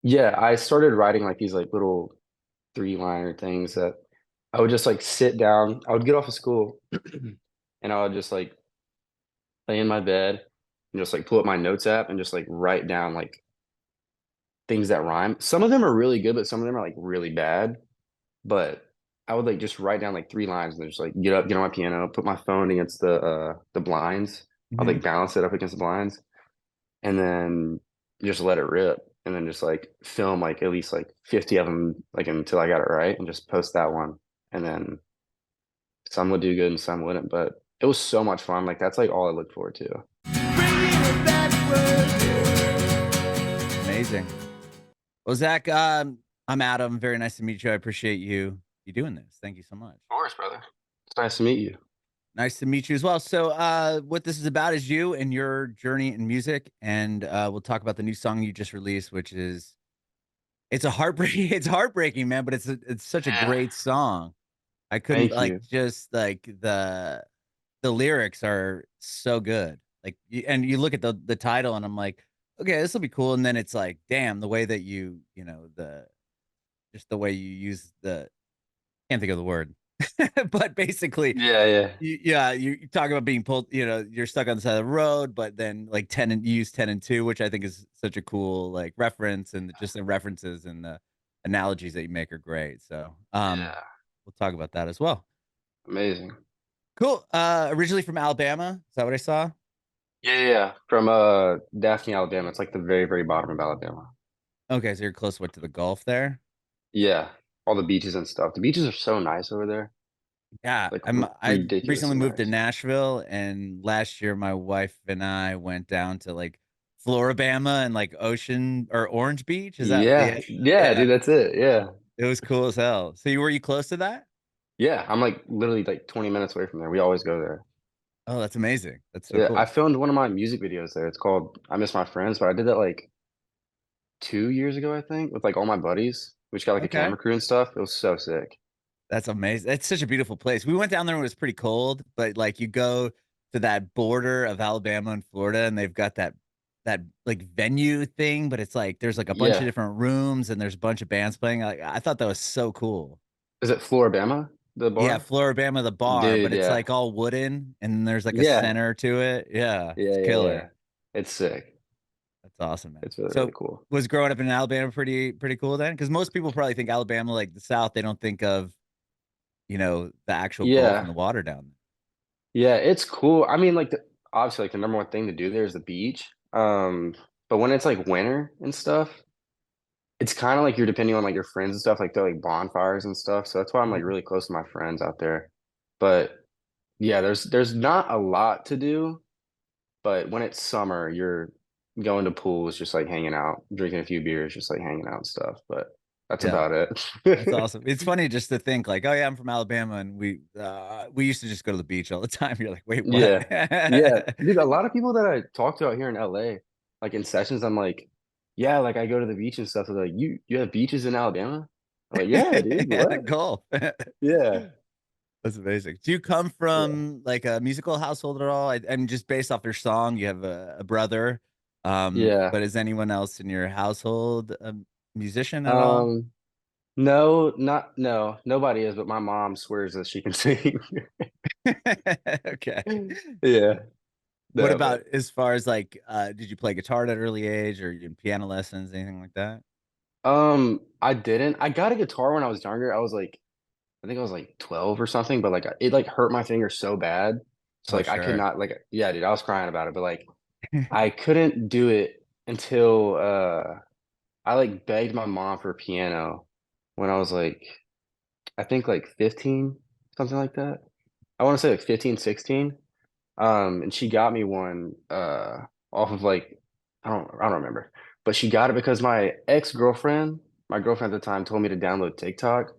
Yeah, I started writing like these like little three-liner things that I would just like sit down. I would get off of school and I would just like lay in my bed and just like pull up my notes app and just like write down like things that rhyme. Some of them are really good, but some of them are like really bad. But I would like just write down like three lines and then just like get up, get on my piano, put my phone against the blinds. I'd Hmm. like balance it up against the blinds and then just let it rip. And then just like film like at least like 50 of them like until I got it right and just post that one. And then some would do good and some wouldn't, but it was so much fun. Like that's like all I look forward to. Amazing. Well, Zach, I'm Adam. Very nice to meet you. I appreciate you doing this. Thank you so much. Of course, brother. It's nice to meet you. Nice to meet you as well. So, what this is about is you and your journey in music, and we'll talk about the new song you just released, which is it's a heartbreaking, it's heartbreaking, man, but it's such a Yeah. great song. I couldn't Thank like you. just like the lyrics are so good. Like, and you look at the title, and I'm like, okay, this will be cool. And then it's like, damn, the way that you know the just the way you use the can't think of the word, but basically, Yeah, yeah. yeah, you talk about being pulled. You know, you're stuck on the side of the road, but then like ten and you use 10 and 2, which I think is such a cool like reference, and just the references and the analogies that you make are great. So, Yeah. we'll talk about that as well. Amazing. Cool. Originally from Alabama. Is that what I saw? Yeah, yeah, yeah. From Daphne, Alabama. It's like the very, very bottom of Alabama. Okay, so you're close what to the Gulf there. Yeah. All the beaches and stuff. The beaches are so nice over there. Yeah, Like I recently ridiculously moved to nice. Nashville, and last year my wife and I went down to like Floribama and like Ocean or Orange Beach. Is that Yeah. yeah? Yeah, Yeah, dude, that's it. Yeah. it was cool as hell. So you were you close to that? Yeah. I'm like literally like 20 minutes away from there. We always go there. Oh, that's amazing. That's so Yeah, I cool. filmed one of my music videos there. It's called I Miss My Friends, but I did that like 2 years ago, I think, with like all my buddies. We just got like a Okay. camera crew and stuff. It was so sick. That's amazing. It's such a beautiful place. We went down there when it was pretty cold, but like you go to that border of Alabama and Florida, and they've got that like venue thing, but it's like there's like a bunch of Yeah. different rooms and there's a bunch of bands playing. Like I thought that was so cool. Is it Floribama, the Yeah, bar? Floribama the bar, Dude, but it's yeah. like all wooden and there's like a Yeah. center to it. Yeah, Yeah, it's yeah, yeah. killer. It's sick. That's awesome, man. It's really, really So cool. was growing up in Alabama pretty cool then? Because most people probably think Alabama like the South, they don't think of, the actual Gulf and Yeah. the water down Yeah, it's cool. I mean, like obviously like the number one thing to do there is the beach. But when it's like winter and stuff, it's kind of like you're depending on like your friends and stuff, like they're like bonfires and stuff. So that's why I'm like there. really close to my friends out there. But yeah, there's not a lot to do, but when it's summer, you're going to pools, just like hanging out, drinking a few beers, just like hanging out and stuff. But that's Yeah, about that's it. awesome. It's funny just to think like, oh yeah, I'm from Alabama, and we used to just go to the beach all the time. You're like, wait, what? Yeah. Yeah. Dude, a lot of people that I talk to out here in LA, like in sessions, I'm like, yeah, like I go to the beach and stuff. They're like, you have beaches in Alabama? I'm like, yeah, dude, The what? Gulf. Yeah. That's amazing. Do you come Yeah. from like a musical household at all? I'm just based off your song. You have a brother, Yeah. but is anyone else in your household a musician at all? Um, no, not no, nobody is, but my mom swears that she can sing. Okay. Yeah. What No, but about as far as like, did you play guitar at an early age, or you in piano lessons, anything like that? I didn't. I got a guitar when I was younger. I think I was like 12 or something, but like it like hurt my finger so bad. So Oh, like I could sure. not like yeah, dude, I was crying about it, but like I couldn't do it until I like begged my mom for a piano when I was like I think like 15, something like that. I want to say like 15, 16. And she got me one off of like I don't remember. But she got it because my ex-girlfriend, my girlfriend at the time told me to download TikTok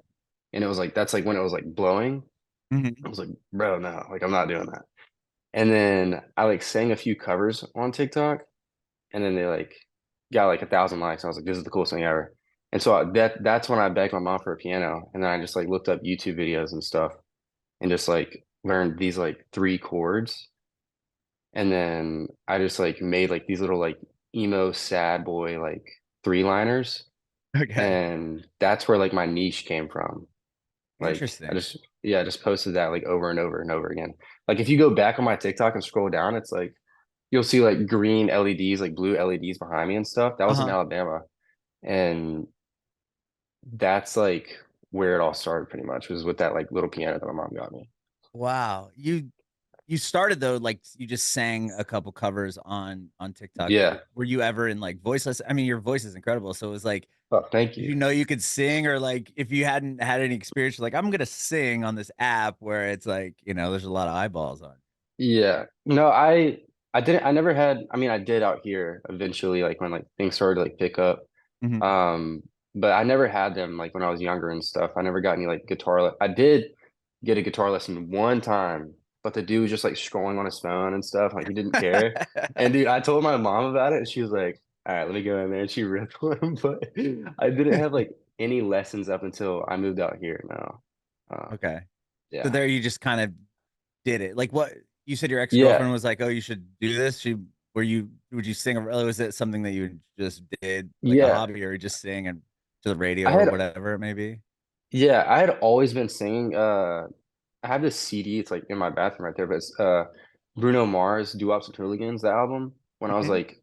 and it was like that's like when it was like blowing. I Mhm. was like, bro, no, like I'm not doing that. And then I like sang a few covers on TikTok and then they like got like 1,000 likes. I was like, this is the coolest thing ever. And so that's when I begged my mom for a piano, and then I just like looked up YouTube videos and stuff, and just like learned these like three chords, and then I just like made like these little like emo sad boy like three liners, Okay. and that's where like my niche came from. Like I Interesting. just yeah, I just posted that like over and over and over again. Like if you go back on my TikTok and scroll down, it's like you'll see like green LEDs, like blue LEDs behind me and stuff. That was in Uh-huh. Alabama. And that's like where it all started pretty much was with that like little piano that my mom got me. Wow. You started though, like you just sang a couple covers on TikTok. Yeah. Were you ever in like voice lesson? I mean, your voice is incredible. So it was like, Oh, thank did you. you know you could sing, or like if you hadn't had any experience, you're like, I'm gonna sing on this app where it's like, there's a lot of eyeballs on. Yeah. No, I didn't I never had I mean I did out here eventually like when like things started to like pick up. Hmm. Um but I never had them like when I was younger and stuff. I never got any like I did get a guitar lesson one time, but the dude was just like scrolling on his phone and stuff. Like he didn't care. And dude, I told my mom about it and she was like, all right, let me go in there and she ripped one. But I didn't have like any lessons up until I moved out here now. Okay. So Yeah. there you just kind of did it. Like what you said your Yeah. ex-girlfriend was like, "Oh, you should do this." Would you sing, or was it something that you just did like a Yeah. hobby, or you just sing and to the radio I or had whatever it may be? Yeah, I had always been singing. I have this CD, it's like in my bathroom right there, but it's Bruno Mars, Doo Wops and Hooligans, the album, when I was Hmm. like,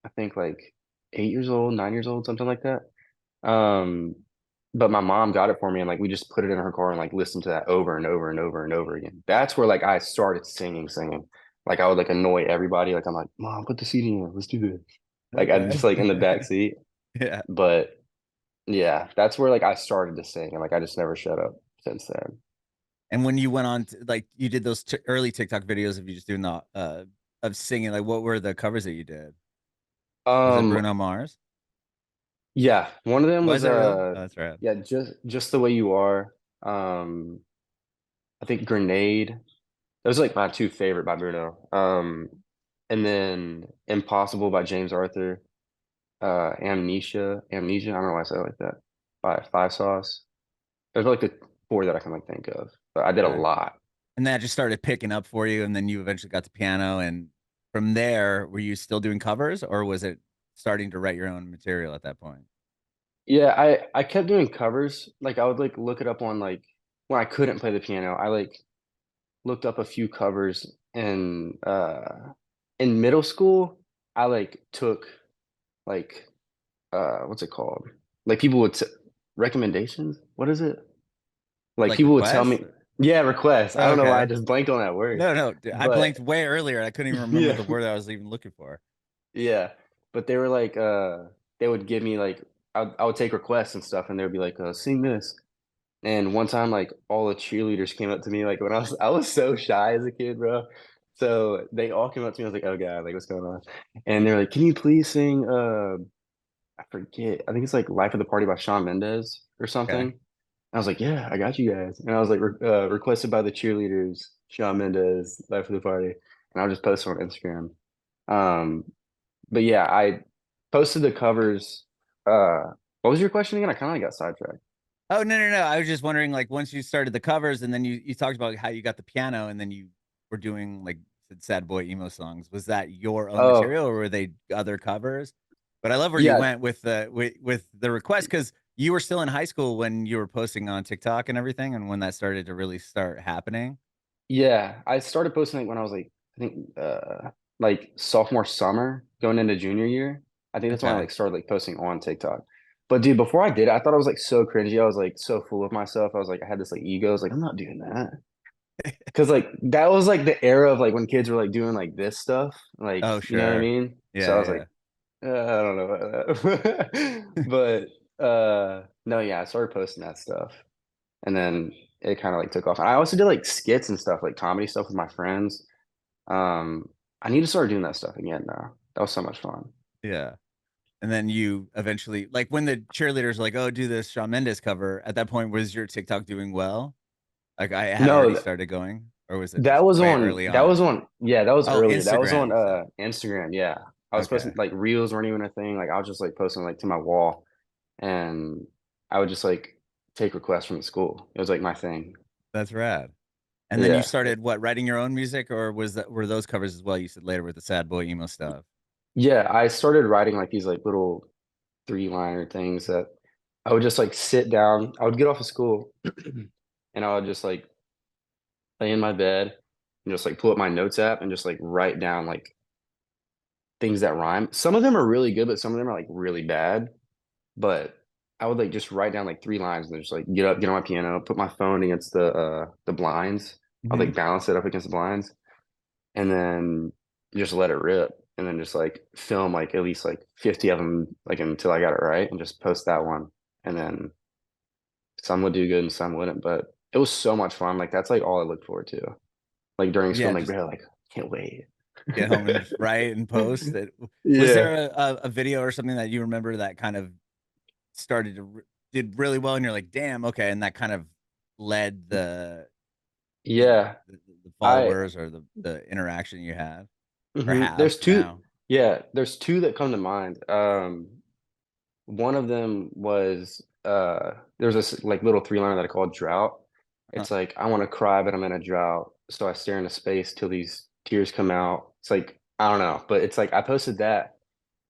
I think like 8 years old, 9 years old, something like that. Um, but my mom got it for me and like we just put it in her car and like listened to that over and over and over and over again. That's where like I started singing. Like I would like annoy everybody. Like I'm like, Mom, put the CD in, let's do this. Like I just Okay. like in the back seat. Yeah. But yeah, that's where like I started to sing and like I just never shut up since then. And when you went on to, like you did those early TikTok videos of you just doing the of singing, like what were the covers that you did? Was it Um, Bruno Mars? yeah, one of them Was was it really? Oh, that's right. yeah, just the way you are. Um, I think Grenade. Those are like my two favorite by Bruno. And then Impossible by James Arthur. Amnesia. I don't know why I said it like that. By Five Sauce. Those are like the four that I can like think of. But I did a Okay. lot. And that just started picking up for you, and then you eventually got to piano, and from there, were you still doing covers, or was it starting to write your own material at that point? Yeah, I kept doing covers. Like I would like look it up on like when I couldn't play the piano. I like looked up a few covers in middle school. I like took like what's it called? Like people would recommendations. What is it? Like Like people would tell requests? me, yeah, requests. I don't know why I Okay. just blanked on that word, No, no, I but blanked way earlier. I couldn't even remember yeah, the word I was even looking for. yeah. But they were like they would give me like I would take requests and stuff, and they would be like, sing this. And one time, like all the cheerleaders came up to me, like when I was so shy as a kid, bro. So they all came up to me. I was like, "Oh God, like what's going on?" And they're like, "Can you please sing?" I forget. I think it's like "Life of the Party" by Shawn Mendes or something. Okay. And I was like, "Yeah, I got you guys." And I was like, requested by the cheerleaders, Shawn Mendes, "Life of the Party," and I'll just post it on Instagram. Um, but yeah, I posted the covers. What was your question again? I kind of got sidetracked. Oh, no, no, no. I was just wondering, like, once you started the covers, and then you talked about how you got the piano, and then you were doing like sad boy emo songs. Was that your own Oh, material, or were they other covers? But I love where you yeah, went with the request, because you were still in high school when you were posting on TikTok and everything, and when that started to really start happening. yeah. I started posting like when I was like I think like sophomore summer going into junior year. I think that's when I Okay. like started like posting on TikTok. But dude, before I did it, I thought I was like so cringy. I was like so full of myself. I was like I had this like ego. I was like I'm not doing that. Cause like that was like the era of like when kids were like doing like this stuff. Like, Oh, you know what I sure. mean? So I Yeah, was like, yeah. I don't know about that. But no, yeah, I started posting that stuff. And then it kind of like took off. And I also did like skits and stuff, like comedy stuff with my friends. I need to start doing that stuff again now. That was so much fun. Yeah. And then you eventually, like, when the cheerleaders were like, "Oh, do this Shawn Mendes cover," at that point, was your TikTok doing well? Like, I had No, already started going, or was it that just was way on early that was on? on yeah, that was Oh, earlier. That was Instagram, on you said. Instagram. Yeah. I was posting Okay, like reels weren't even a thing. Like I was just like posting like to my wall and I would just like take requests from the school. It was like my thing. that's rad. And then you Yeah. started what, writing your own music, or were those covers as well? You said later with the sad boy emo stuff. Yeah, I started writing like these like little. three-liner things that I would just like sit down. I would get off of school and I would just like lay in my bed and just like pull up my notes app and just like write down like things that rhyme. Some of them are really good, but some of them are like really bad. But I would like just write down like three lines and just like get up, get on my piano, put my phone against the blinds. I'd Hmm. like balance it up against the blinds and then just let it rip. And then just like film like at least like 50 of them like until I got it right and just post that one. And then some would do good and some wouldn't. But it was so much fun. Like that's like all I look forward to. Like during school, Yeah, I'm like, just bro, like can't wait. get home and write and post it. Was there Yeah. a video or something that you remember that kind of started to did really well, and you're like, damn, okay, and that kind of led you know, Yeah. the I followers or the interaction you had or have There's two, now? yeah, there's two that come to mind. One of them was there's this like little three-liner that I called drought. Huh. It's like I want to cry, but I'm in a drought. So I stare into space till these tears come out. It's like I don't know, but it's like I posted that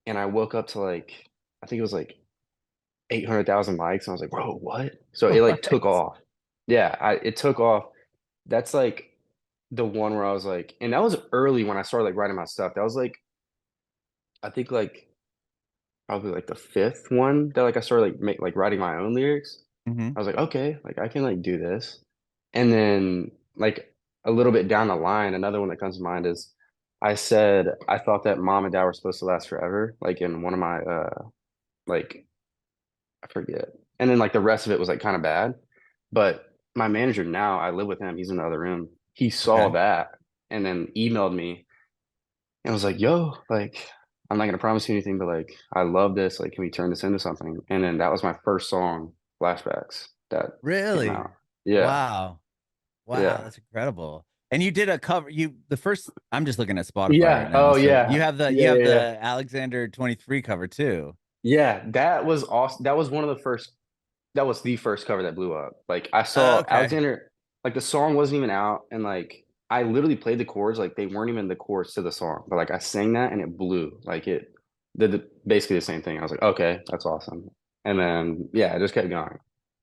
and I woke up to like I think it was like 800,000 likes and I was like, bro, what? So it like What? took off. Yeah, it took off. That's like the one where I was like, and that was early when I started like writing my stuff. That was like I think like probably like the fifth one that like I started like writing my own lyrics. Hmm. I was like, okay, like I can like do this. And then like a little bit down the line, another one that comes to mind is I said I thought that mom and dad were supposed to last forever, like in one of my like I forget. And then like the rest of it was like kind of bad. But my manager now, I live with him, he's in the other room. He saw Okay. that and then emailed me and I was like, yo, like, I'm not gonna promise you anything, but like, I love this. Like, can we turn this into something? And then that was my first song, Flashbacks, that came Really? out. Yeah, Wow. Wow, yeah, that's incredible. And you did a cover. You the first. I'm just looking at Spotify right yeah. now. Oh So yeah, you yeah, have yeah, yeah. the Alexander 23 cover too. Yeah, that was awesome. That was one of the first. That was the first cover that blew up. Like, I saw Okay. Alexander. Like, the song wasn't even out, and like, I literally played the chords. Like, they weren't even the chords to the song, but like, I sang that, and it blew. Like, it did basically the same thing. I was like, okay, that's awesome. And then yeah, it just kept going.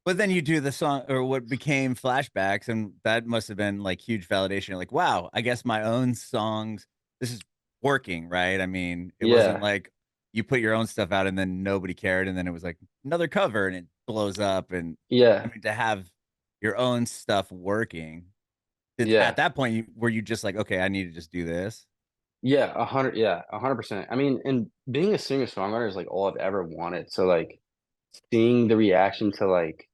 But then you do the song or what became flashbacks, and that must have been like huge validation. You're like, wow, I guess my own songs, this is working, right? I mean, it wasn't Yeah, like you put your own stuff out and then nobody cared, and then it was like another cover and it blows up. And I yeah, mean, to have your own stuff working, at yeah, that point, were you just like, okay, I need to just do this? yeah. 100, yeah, 100%. I mean, and being a singer-songwriter is like all I've ever wanted. So like seeing the reaction to like,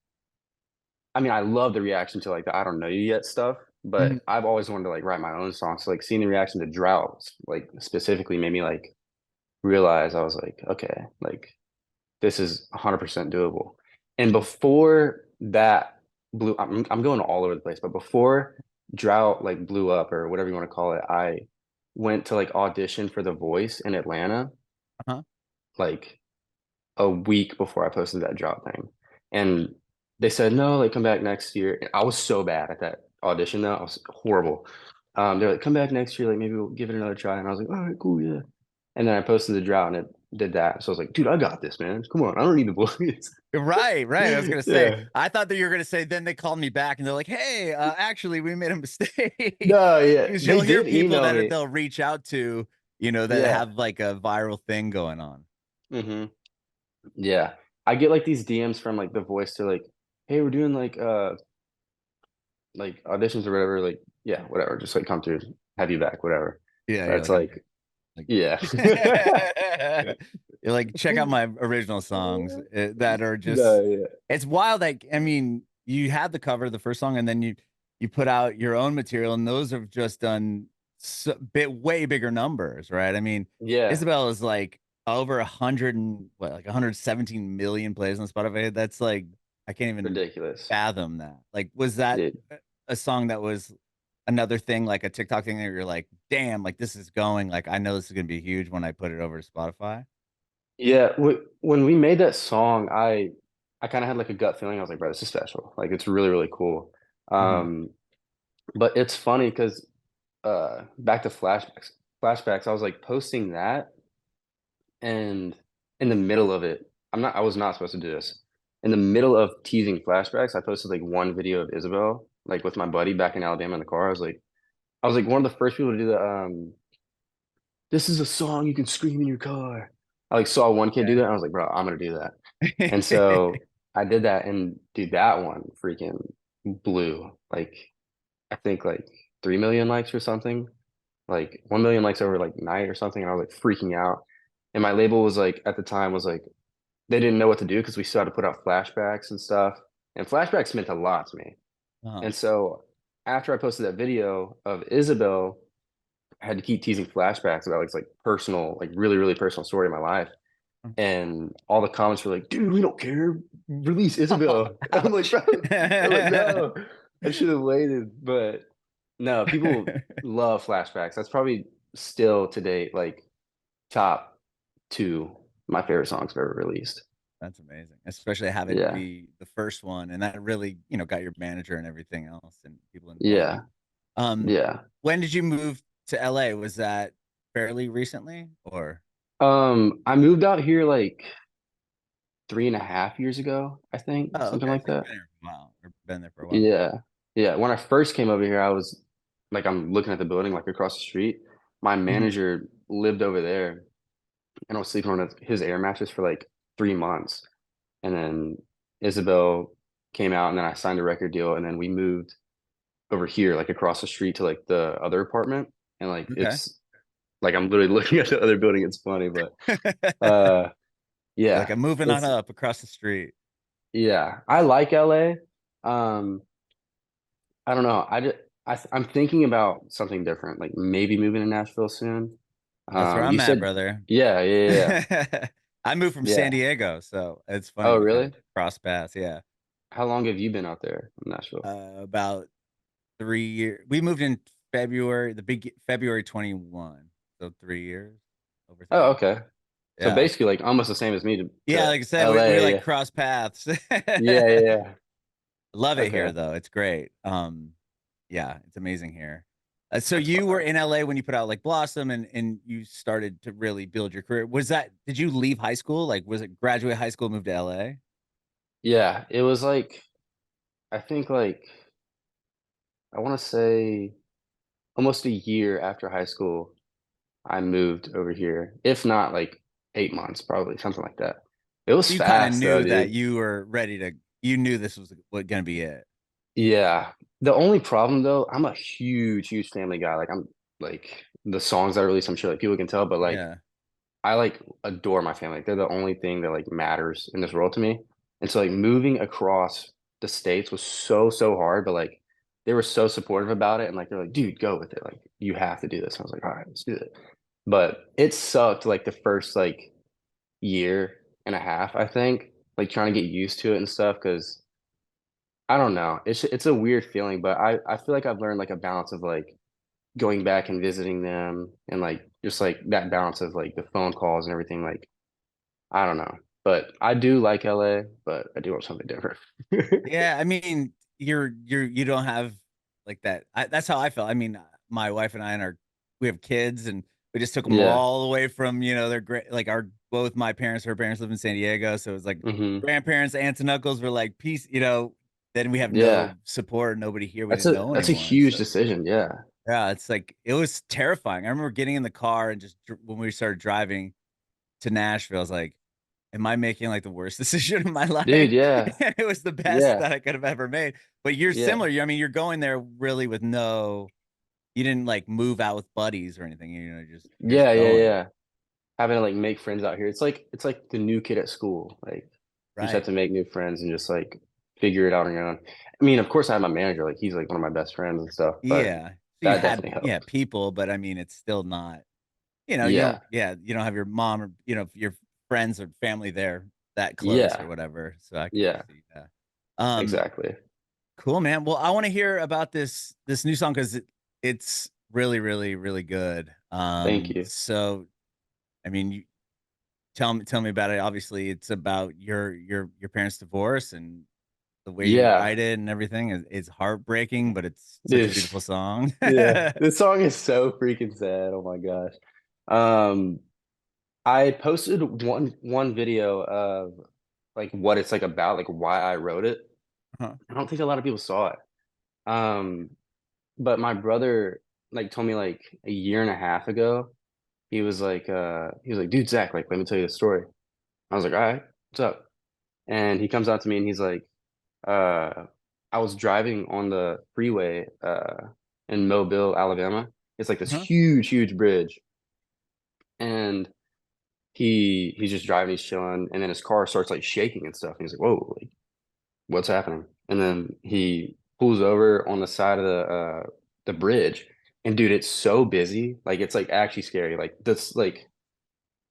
I mean, I love the reaction to like the I don't know you yet stuff, Mhm. but I've always wanted to like write my own songs. So like seeing the reaction to droughts, like specifically made me like realize I was like, okay, like this is 100% doable. And before that I'm going all over the place, but before drought like blew up or whatever you want to call it, I went to like audition for The Voice in Atlanta Uh-huh. like a week before I posted that drought thing. And they said, no, like come back next year. And I was so bad at that audition though. I was horrible. They're like, come back next year, like maybe we'll give it another try. And I was like, all right, cool, yeah. And then I posted the drought and it did that. So I was like, dude, I got this, man. Come on, I don't need the boys. Right, right. I was gonna say, Yeah. I thought that you were gonna say, then they called me back and they're like, hey, actually, we made a mistake. No, yeah. Because They you'll hear did people email that me. they'll reach out to, that Yeah. have like a viral thing going on. hmm Yeah. I get like these DMs from like the voice to like, hey, we're doing like auditions or whatever, like yeah, whatever. Just like come through, have you back, whatever. Yeah, you're That's like, okay. like, Like, yeah. you're like, check out my original songs that are No, just, yeah. it's wild. Like, I mean, you had the cover, the first song, and then you put out your own material, and those have just done way bigger numbers, right? I mean, Yeah. Isabel is like over 100 and what, like 117 million plays on Spotify. That's like, I can't even Ridiculous. fathom that. Like, was that Yeah. a song that was another thing, like a TikTok thing that you're like, damn, like this is going, like I know this is gonna be huge when I put it over to Spotify. Yeah. When we made that song, I kind of had like a gut feeling. I was like, bro, this is special. Like it's really, really cool. Hmm. But it's funny because back to flashbacks, I was like posting that and in the middle of it. I was not supposed to do this. In the middle of teasing flashbacks, I posted like one video of Isabel, like with my buddy back in Alabama in the car. I was like one of the first people to do the this is a song you can scream in your car. I like saw one kid do that, and I was like, bro, I'm gonna do that. And so I did that, and dude, that one freaking blew. Like I think like 3 million likes or something, like 1 million likes over like night or something. And I was like freaking out. And my label was like at the time was like they didn't know what to do because we still had to put out flashbacks and stuff. And flashbacks meant a lot to me. Uh-huh. And so after I posted that video of Isabel, I had to keep teasing flashbacks about like personal, like really, really personal story in my life. And all the comments were like, dude, we don't care. Release Oh, Isabel. I'm like, ouch. bro, I'm like, no, I should have waited. But no, people love flashbacks. That's probably still to date, like top two my favorite songs I've ever released. That's amazing, especially have it Yeah. be the first one, and that really, got your manager and everything else and people involved. Yeah. Um, Yeah. when did you move to LA? Was that fairly recently, or? I moved out here like 3.5 years ago, I think, Oh, something okay. like So you've that. been there for a while, or been there for a while. Yeah. Yeah. When I first came over here, I was like, I'm looking at the building like across the street. My Mhm. manager lived over there and I was sleeping on his air mattress for like 3 months. And then Isabel came out and then I signed a record deal and then we moved over here, like across the street to like the other apartment. And like Okay. it's like I'm literally looking at the other building. It's funny, but uh You're like, yeah, I'm moving on it's up across the street. yeah. I like LA. Um, I don't know. I'm thinking about something different, like maybe moving to Nashville soon. That's where You I'm at, said, brother. yeah, yeah, yeah, I moved from San yeah. Diego, so it's funny Oh, we kind of really? cross paths. Yeah. How long have you been out there in Nashville? About 3 years. We moved in February, the big February 21. So 3 years, over three Oh, years. okay. So Yeah. basically, like almost the same as me Yeah, to like I said, we like LA. cross paths. Yeah, yeah, yeah. Love it here Okay. though. It's great. Yeah, it's amazing here. So you were in LA when you put out like Blossom and you started to really build your career. Did you leave high school? Like was it graduate high school, move to LA? Yeah, it was like I think like I want to say almost a year after high school, I moved over here. If not like 8 months, probably something like that. It was You kind of fast though, knew that dude. you were ready to you knew this was what gonna be it. Yeah. The only problem though, I'm a huge, huge family guy. Like I'm like the songs I release, I'm sure like people can tell, but like Yeah. I like adore my family. Like, they're the only thing that like matters in this world to me. And so like moving across the states was so, so hard, but like they were so supportive about it and like they're like, dude, go with it. Like you have to do this. I was like, all right, let's do it. But it sucked like the first like year and a half, I think, like trying to get used to it and stuff because I don't know. It's a weird feeling, but I feel like I've learned like a balance of like going back and visiting them and like just like that balance of like the phone calls and everything. Like I don't know, but I do like LA, but I do want something different. Yeah, I mean, you don't have like that. That's how I felt. I mean, my wife and I and our we have kids, and we just took them Yeah. all the way from they're great. Like our both my parents, her parents live in San Diego, so it's like Hmm. grandparents, aunts and uncles were like peace. Then we have Yeah. no support, nobody here. We didn't know That's a anyone, huge so decision. Yeah. yeah, it's like it was terrifying. I remember getting in the car and just when we started driving to Nashville, I was like, am I making like the worst decision of my life? Dude, yeah. And it was the best Yeah. that I could have ever made. But you're Yeah. similar. I mean, you're going there really with you didn't like move out with buddies or anything. You're just Yeah, yeah, going. yeah. Having to like make friends out here. It's like the new kid at school. Like you just have Right. to make new friends and just like figure it out on your own. I mean, of course I have my manager, like he's like one of my best friends and stuff, but Yeah. So you that had, definitely yeah, helped. people, but I mean, it's still not, Yeah. you don't have your mom or, your friends or family there that close or Yeah. whatever. So I could Yeah. see that. Um, Exactly. Cool, man. Well, I want to hear about this new song because it's really, really, really good. Thank you. So I mean, you tell me about it. Obviously, it's about your parents' divorce and the way you Yeah. write it and everything is heartbreaking, but it's such a Dude. beautiful song. Yeah. This song is so freaking sad. Oh my gosh. Um, I posted one video of like what it's like about, like why I wrote it. Huh. I don't think a lot of people saw it. Um, but my brother like told me like a year and a half ago, he was like, dude, Zach, like, let me tell you the story. I was like, all right, what's up? And he comes out to me and he's like, uh, I was driving on the freeway in Mobile, Alabama. It's like this Huh. huge bridge. And he's just driving, he's chilling, and then his car starts like shaking and stuff. And he's like, whoa, like, what's happening? And then he pulls over on the side of the bridge. And dude, it's so busy. Like it's like actually scary. Like this like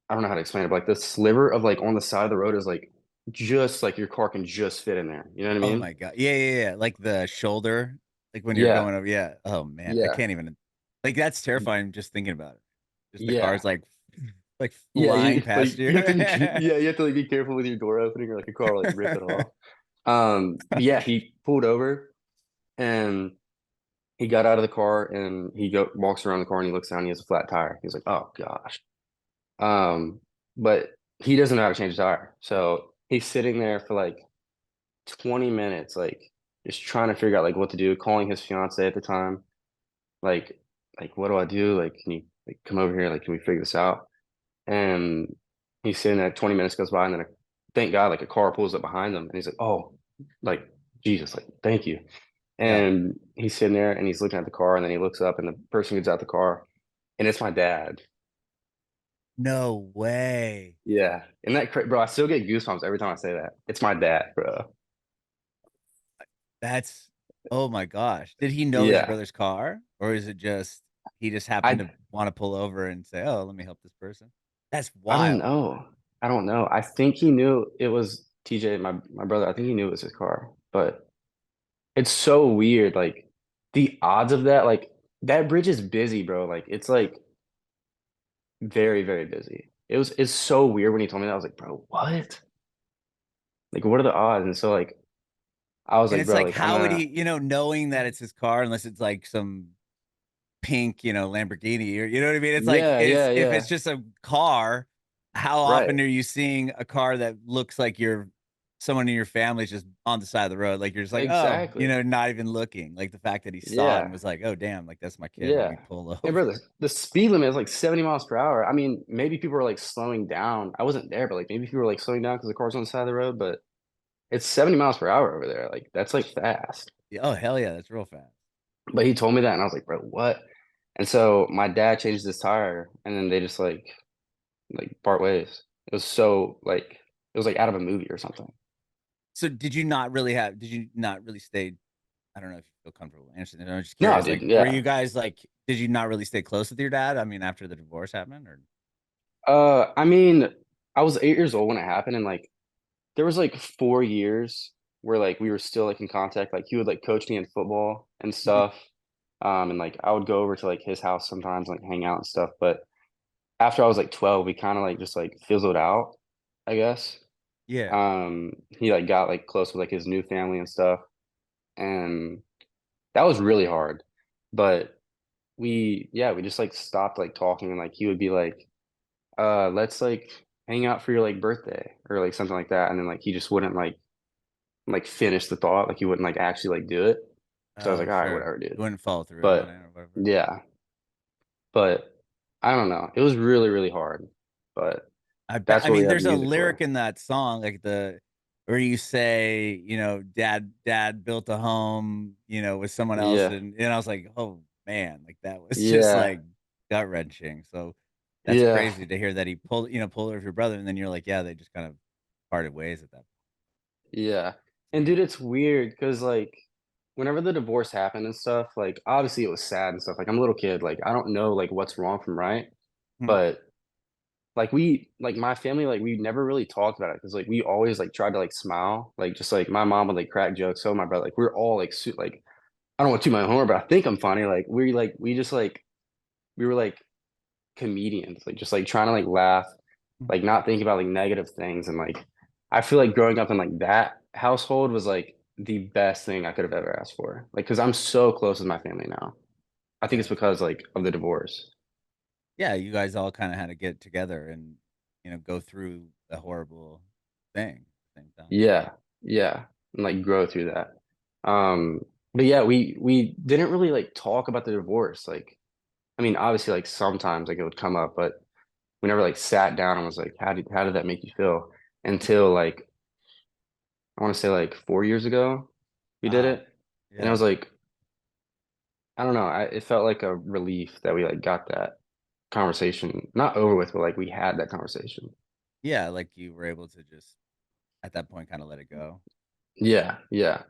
I don't know how to explain it, but like the sliver of like on the side of the road is like just like your car can just fit in there. You know what I Oh mean? my God. Yeah, yeah, yeah. Like the shoulder, like when you're Yeah. going over. Yeah. Oh man, I Yeah. can't even. Like that's terrifying just thinking about it. Just the Yeah. car's like Yeah, flying you like past you you. have to be yeah, you have to like be careful with your door opening or like a car will, like rip it off. But yeah, he pulled over and he got out of the car and he walks around the car and he looks down and he has a flat tire. He's like, "Oh gosh." Um, but he doesn't know how to change the tire. So he's sitting there for like 20 minutes, like just trying to figure out like what to do, calling his fiance at the time, like what do I do? Like, can you like come over here? Like, can we figure this out? And he's sitting there, 20 minutes goes by, and then thank God, like a car pulls up behind him, and he's like, "Oh, like Jesus, like thank you." Yeah. And he's sitting there and he's looking at the car, and then he looks up, and the person gets out the car, and it's my dad. No way. Yeah, and bro, I still get goosebumps every time I say that. It's my dad, bro. That's oh my gosh. Did he know his Yeah, brother's car? Or is it just he just happened I to want to pull over and say, "Oh, let me help this person"? That's I don't wild. know. I don't know. I think he knew it was TJ, my brother. I think he knew it was his car, but it's so weird. Like the odds of that, like that bridge is busy, bro. Like it's like very busy. It's so weird when he told me that. I was like, bro, what? Like, what are the odds? And so like I was And like, it's bro, like, like I'm how would gonna, he, knowing that it's his car, unless it's like some pink, Lamborghini, or you know what I mean? It's like if it's yeah, just a car, how often right, are you seeing a car that looks like someone in your family is just on the side of the road? Like you're just like, oh, exactly, not even looking. Like the fact that he saw it and yeah, was like, oh damn, like that's my kid. Let yeah. me pull And over. bro, the speed limit is like 70 miles per hour. I mean, maybe people are like slowing down. I wasn't there, but like maybe people were like slowing down because the car's on the side of the road, but it's 70 miles per hour over there. Like that's like fast. Yeah, oh hell yeah, that's real fast. But he told me that and I was like, bro, what? And so my dad changed his tire and then they just like part ways. It was so like it was like out of a movie or something. So did you not really stay? I don't know if you feel comfortable answering it. I'm just No, curious. dude, Like, were yeah. you guys like, did you not really stay close with your dad? I mean, after the divorce happened, or I mean, I was 8 years old when it happened and like there was like 4 years where like we were still like in contact. Like he would like coach me in football and Mhm. stuff. And like I would go over to like his house sometimes, like hang out and stuff. But after I was like 12, we kind of like just like fizzled out, I guess. Yeah. He like got like close with like his new family and stuff. And that was really hard. But we just like stopped like talking and like he would be like, let's like hang out for your like birthday or like something like that. And then like he just wouldn't like finish the thought, like he wouldn't like actually like do it. So I was Oh, like, all right, sure. whatever, You dude. wouldn't follow through on But it or whatever. yeah, but I don't know. It was really hard. But I bet. that's I what we mean, have the there's a music lyric for. in that song, like where you say, dad built a home, with someone else, Yeah. and I was like, oh man, like that was just Yeah. like gut wrenching. So that's Yeah. crazy to hear that he pulled over your brother, and then you're like, yeah, they just kind of parted ways at that point. Yeah. And dude, Damn. it's weird because like whenever the divorce happened and stuff, like obviously it was sad and stuff. Like I'm a little kid, like I don't know like what's wrong from right. Mhm. But like like my family, like we never really talked about it because like we always like tried to like smile. Like just like my mom would like crack jokes. So my brother, like we're all like like I don't want to toot my own horn, but I think I'm funny. Like we just like we were like comedians, like just like trying to like laugh, like not thinking about like negative things. And like I feel like growing up in like that household was like the best thing I could have ever asked for. Like because I'm so close with my family now. I think it's Yeah. because like of the divorce. Yeah, you guys all kind of had to get together and go through a horrible thing at the same time. Yeah, yeah, and like grow through that. Um, but yeah, we didn't really like talk about the divorce. Like, I mean, obviously, like sometimes like it would come up, but we never like sat down and was like, how did that make you feel? Until like I want to say like 4 years ago, we did Wow. it, and I Yeah. was like, I don't know, it felt like a relief that we like got that conversation not over with, but like we had that conversation. Yeah, like you were able to just at that point kind of let it go. Yeah, yeah,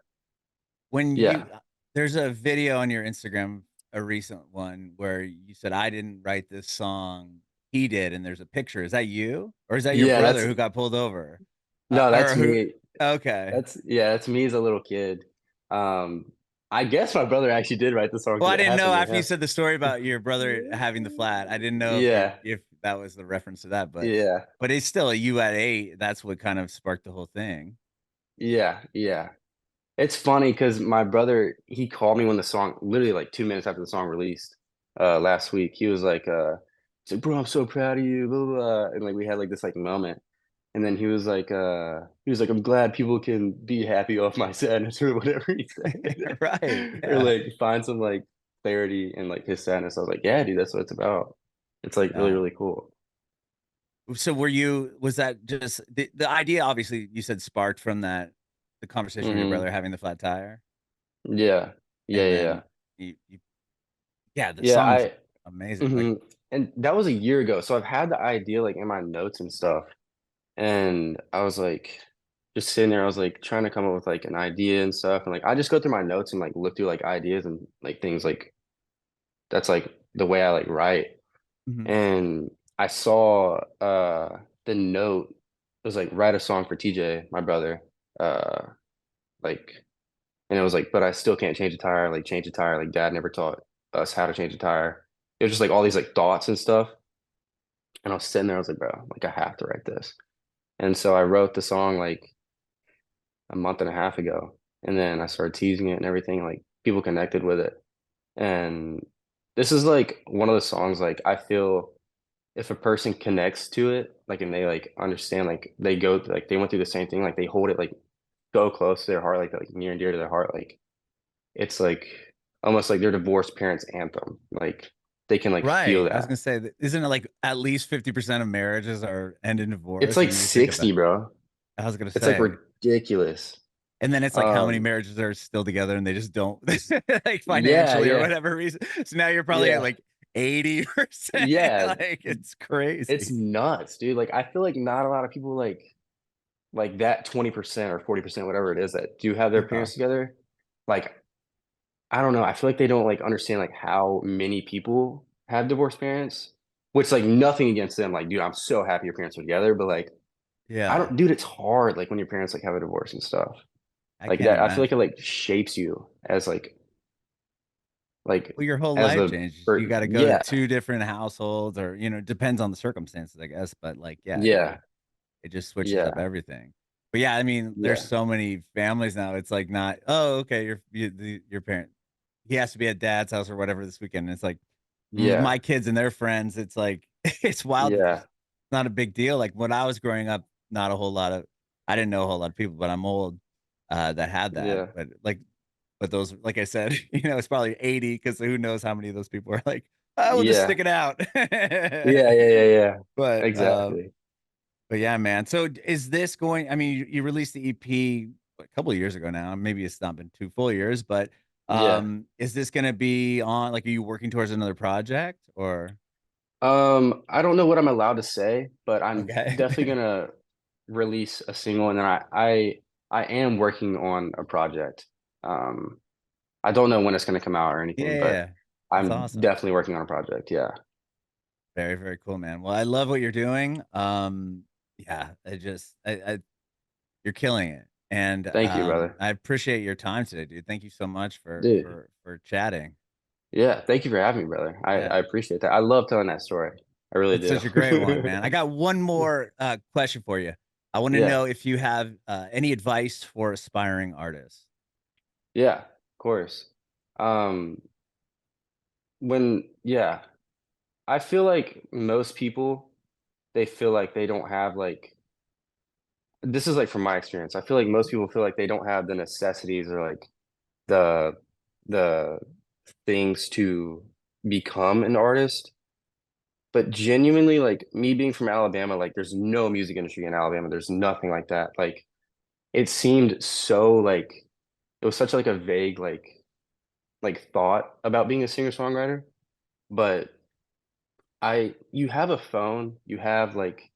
When yeah, there's a video on your Instagram, a recent one where you said I didn't write this song, he did, and there's a picture. Is that you? Or is that your yeah. brother That's who got pulled over? no, Or that's who me. Okay. That's me as a little kid. I guess my brother actually did write the song Well, because I it didn't know happened to after you him. said the story about your brother having the flat. I didn't know Yeah, if that was the reference to that, yeah, but it's still you at 8. That's what kind of sparked the whole thing. yeah, yeah. It's funny because my brother, he called me when the song, literally like 2 minutes after the song released, last week. He's like, bro, I'm so proud of you, blah, blah, blah. And like we had like this like moment. And then he was like, I'm glad people can be happy off my sadness or whatever he said. Right. Or Yeah. like find some like clarity in like his sadness. I was like, yeah, dude, that's what it's about. It's like really, Yeah. really cool. So was that just the idea obviously you said sparked from that the conversation with your Hmm. brother having the flat tire Yeah. Yeah, and yeah, then yeah. you yeah, the Yeah, song's amazing. Like, hmm and that was a year ago. So I've had the idea like in my notes and stuff. And I was like just sitting there, I was like trying to come up with like an idea and stuff. And like I just go through my notes and like look through like ideas and like things like that's like the way I like write. mhm. And I saw the note, it was like write a song for TJ, my brother. Uh like and it was like, but I still can't change a tire, like change a tire, like dad never taught us how to change a tire. It was just like all these like thoughts and stuff. And I was sitting there, I was like, bro, like I have to write this. And so I wrote the song like a month and a half ago. And then I started teasing it and everything. Like people connected with it. And this is like one of the songs like I feel if a person connects to it, like and they like understand, like they go like they went through the same thing, like they hold it like so close to their heart, like near and dear to their heart, like it's like almost like their divorced parents' anthem. Like they can like feel Right. I was that. gonna say, isn't it like at least 50% of marriages are end in It's divorce? like And you think of 60, that. bro. I was gonna It's like say. ridiculous. And then it's like how many Um, marriages are still together and they just don't like yeah, financially or yeah, whatever reason. So now you're probably at yeah, like 80%. yeah. Like it's It's crazy. nuts, dude. Like I feel like not a lot of people like that 20% or 40%, whatever it is, that do have their Yeah. parents together. Like, I don't know. I feel like they don't like understand like how many people have divorced parents, which like nothing against them. Like, dude, I'm so happy your parents are together, but like I Yeah. don't, dude, it's hard like when your parents like have a divorce and stuff. I Like can't that, I feel like it imagine. like shapes you as like Well, your whole as life a changes. You or got to go to yeah, two different households or, depends on the circumstances, I guess. But like, yeah, yeah, it just switches up yeah, everything. But yeah, I mean, there's yeah, so many families now. It's like not, oh, okay, your parent, he has to be at dad's house or whatever this weekend. And it's like my yeah, kids and their friends. It's like it's wild. It's yeah, just not a big deal. Like when I was growing up, not a whole lot of, I didn't know a whole lot of people, but I'm old that had that. yeah, But those, like I said, it's probably 80 because who knows how many of those people are like, I will just stick yeah, it out. yeah, yeah, yeah, yeah. but Exactly. but yeah, man. So is this going? I mean, you released the EP a couple of years ago now. Maybe it's not been 2 full years, but Yeah. is this going to be on? Like, are you working towards another project or? I don't know what I'm allowed to say, but I'm Okay. definitely gonna release a single, and then I am working on a project. Um, I don't know when it's gonna come out or Yeah, anything, yeah, but yeah. That's I'm awesome. definitely working on a project. Yeah. Very, very cool, man. Well, I love what you're doing. Yeah, you're killing it, and Thank you, brother. I appreciate your time today, dude. Thank you so much for Dude. for chatting. Yeah. Thank you for having me, brother. I Yeah. appreciate that. I love telling that story. I really It's do. such a great one, man. I got one more question for you. I want to Yeah. know if you have any advice for aspiring artists. Yeah. Of course. Um, yeah, I feel like most people they feel like they don't have like this is like from my experience. I feel like most people feel like they don't have the necessities or like the the things to become an artist. But genuinely, like me being from Alabama, like there's no music industry in Alabama. There's nothing like that. Like it seemed so like it was such like a vague like thought about being a singer-songwriter. But you have a phone, you have like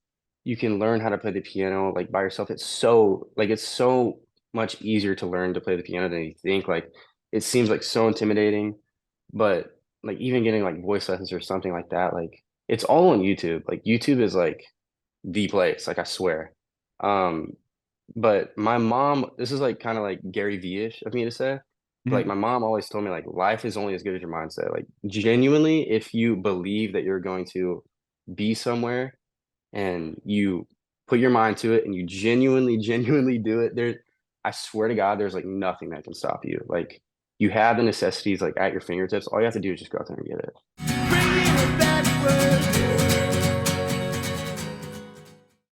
you can learn how to play the piano like by yourself. It's so much easier to learn to play the piano than you think. Like it seems like so intimidating, but like even getting like voice lessons or something like that, like it's all on YouTube. Like YouTube is like the place, like I swear. Um, but my mom, this is like kind of like Gary V-ish of me to say. But like Mhm. my mom always told me like life is only as good as your mindset. Like genuinely, if you believe that you're going to be somewhere and you put your mind to it and you genuinely, genuinely do it, I swear to God, there's like nothing that can stop you. Like you have the necessities like at your fingertips. All you have to do is just go out there and get it. Bringing it backward.